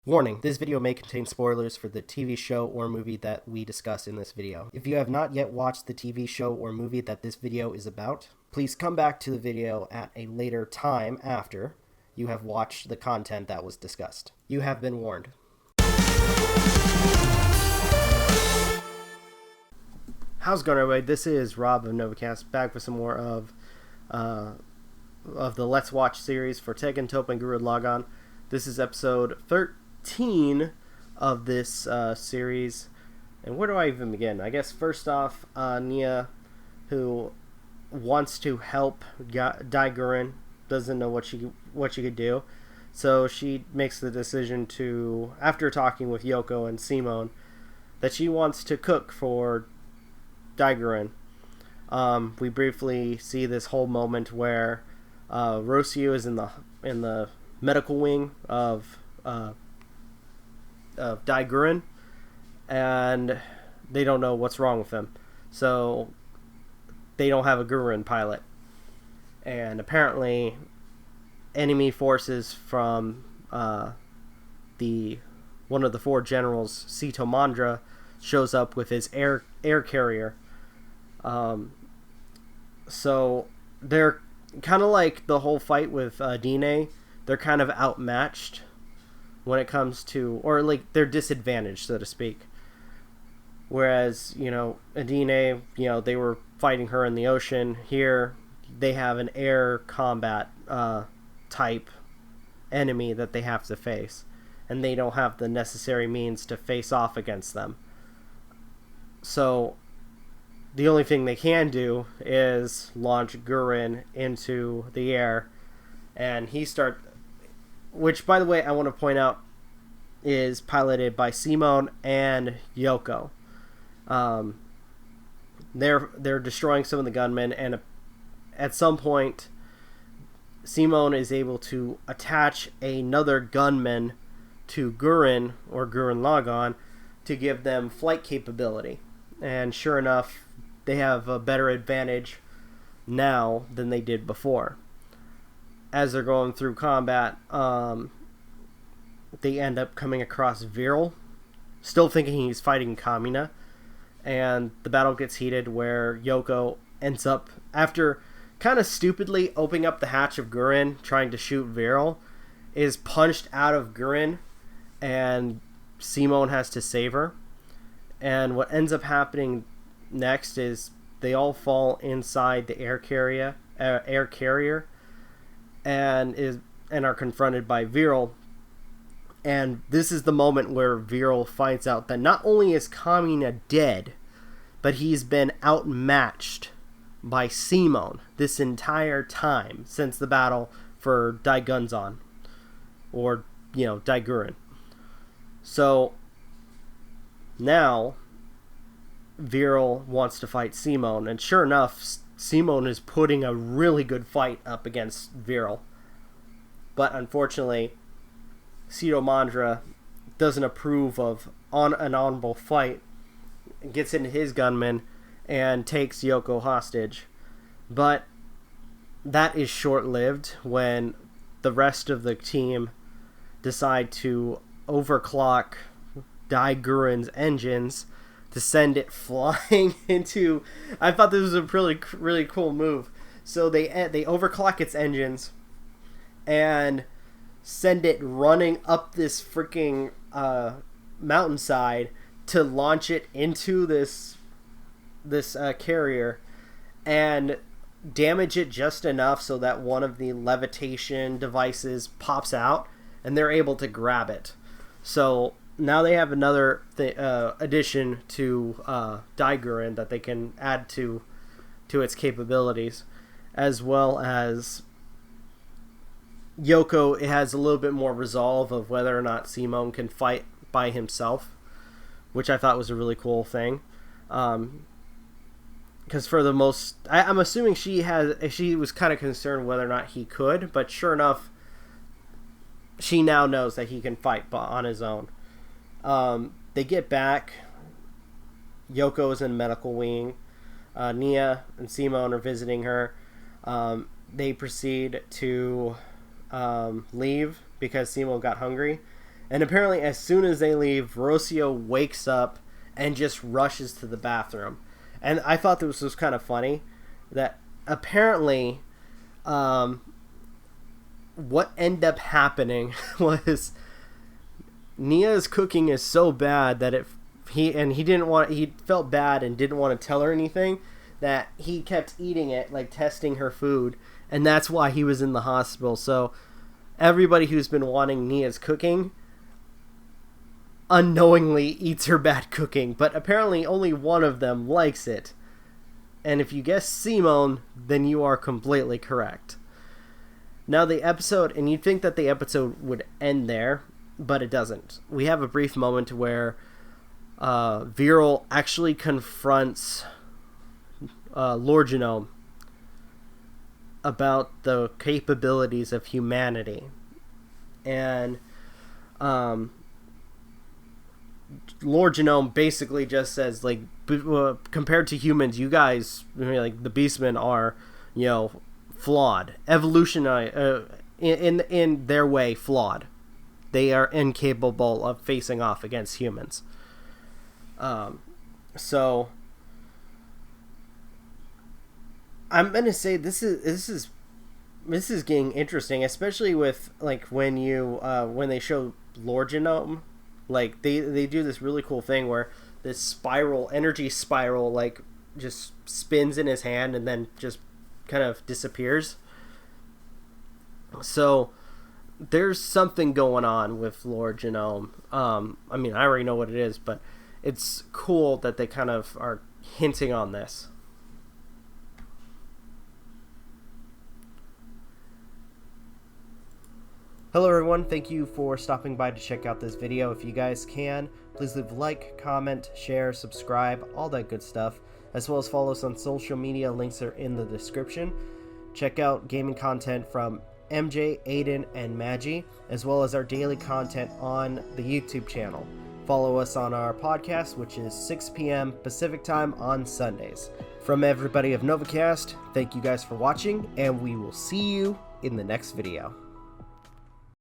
Warning, this video may contain spoilers for the TV show or movie that we discuss in this video. If you have not yet watched the TV show or movie that this video is about, please come back to the video at a later time after you have watched the content that was discussed. You have been warned. How's it going, everybody? This is Rob of Novakast, back with some more of the Let's Watch series for Tengen, Toppa, and Gureen Lagann. This is episode 13 of this series. And where do I even begin? I guess first off, Nia, who wants to help Gureen, doesn't know what she could do. So she makes the decision to, after talking with Yoko and Simone, that she wants to cook for Gureen. We briefly see this whole moment where Rocio is in the medical wing of Gureen, and they don't know what's wrong with him, so they don't have a Gureen pilot. And apparently, enemy forces from one of the four generals, Sito Mandra, shows up with his air carrier. So they're kind of like the whole fight with Aden. They're kind of outmatched when it comes to, or like they're disadvantaged, so to speak. Whereas, Aden, they were fighting her in the ocean. Here, they have an air combat type enemy that they have to face, and they don't have the necessary means to face off against them. So the only thing they can do is launch Gureen into the air, and which, by the way, I want to point out is piloted by Simone and Yoko. They're destroying some of the gunmen, and at some point, Simone is able to attach another gunman to Gureen or Gureen Lagann to give them flight capability. And sure enough, they have a better advantage now than they did before. As they're going through combat, they end up coming across Viral, still thinking he's fighting Kamina, and the battle gets heated where Yoko ends up, after kind of stupidly opening up the hatch of Gureen, trying to shoot Viral, is punched out of Gureen, and Simone has to save her. And what ends up happening next is they all fall inside the air carrier, and are confronted by Viral. And this is the moment where Viral finds out that not only is Kamina dead, but he's been outmatched by Simone this entire time since the battle for Gureen, or Gureen. So now Viral wants to fight Simone, and sure enough, Simone is putting a really good fight up against Viral. But unfortunately, Sito Mandra doesn't approve of an honorable fight, gets into his gunman, and takes Yoko hostage. But that is short-lived when the rest of the team decide to overclock Gureen's engines to send it flying into... I thought this was a really cool move. So they overclock its engines and send it running up this freaking mountainside to launch it into this carrier and damage it just enough so that one of the levitation devices pops out and they're able to grab it. So now they have another addition to Gureen that they can add to its capabilities, as well as Yoko. It has a little bit more resolve of whether or not Simone can fight by himself, which I thought was a really cool thing. Because for the most, I'm assuming she was kind of concerned whether or not he could, but sure enough, she now knows that he can fight on his own. They get back. Yoko is in medical wing. Nia and Simone are visiting her. They proceed to leave because Simone got hungry, And apparently as soon as they leave, Rocio wakes up and just rushes to the bathroom. And I thought this was kind of funny that apparently what ended up happening was Nia's cooking is so bad that he felt bad and didn't want to tell her anything, that he kept eating it, like testing her food, and that's why he was in the hospital. So everybody who's been wanting Nia's cooking unknowingly eats her bad cooking, but apparently only one of them likes it. And if you guess Simone, then you are completely correct. Now the episode, and you'd think that the episode would end there, but it doesn't. We have a brief moment where Viral actually confronts Lord Genome about the capabilities of humanity. And Lord Genome basically just says, like, compared to humans, you guys, like the Beastmen, are, flawed. Evolutionary, in their way, flawed. They are incapable of facing off against humans. So I'm gonna say this is getting interesting, especially with like when they show Lord Genome, like they do this really cool thing where this energy spiral like just spins in his hand and then just kind of disappears. So there's something going on with Lord Genome. I mean, I already know what it is, but it's cool that they kind of are hinting on this. Hello everyone, thank you for stopping by to check out this video. If you guys can, please leave a like, comment, share, subscribe, all that good stuff, as well as follow us on social media. Links are in the description. Check out gaming content from MJ, Aden, and Magi, as well as our daily content on the YouTube channel. Follow us on our podcast, which is 6 p.m. Pacific time on Sundays. From everybody of Novakast, thank you guys for watching, and we will see you in the next video.